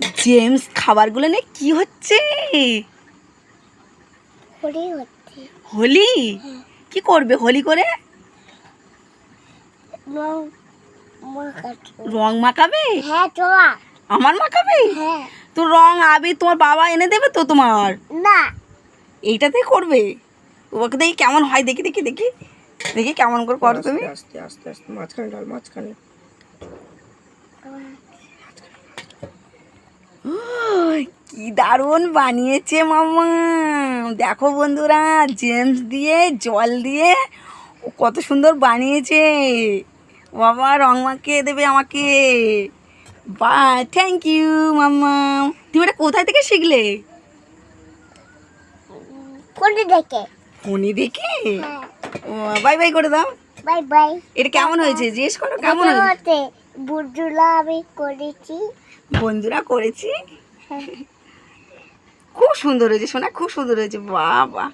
James খাবারগুলো নিয়ে কি হচ্ছে? হোলি হচ্ছে। হোলি? কি করবে হোলি করে? রং মাখাচ্ছি। রং মাখাবে? হ্যাঁ তোরা। আমার মাখাবে? হ্যাঁ। তো রং আবির তোমার বাবা এনে দেবে তো তোমার? না। এইটাতেই করবে? তোমাকে দেখি কেমন হয়, দেখি দেখি দেখি দেখি কেমন করে করো তুমি। আস্তে আস্তে আস্তে মাঝখানে ঢাল, মাঝখানে। কি দারুণ বানিয়েছে মামা। দেখো বন্ধুরা, জেমস দিয়ে জল দিয়ে ও কত সুন্দর বানিয়েছে। বাবা রং মাখিয়ে দেবে আমাকে। বা থ্যাংক ইউ মাম্মা। তুমি এটা কোথায় থেকে শিখলে? ফোনে দেখে। ফোনে দেখে? হ্যাঁ। বাই বাই করে দাও। Bye bye. এটা কেমন হয়েছে জিজ্ঞেস করো, কেমন হয়েছে? বুজুলা আমি করেছি। বন্ধুরা করেছি। খুব সুন্দর হয়েছে সোনা, খুব সুন্দর হয়েছে। বাবা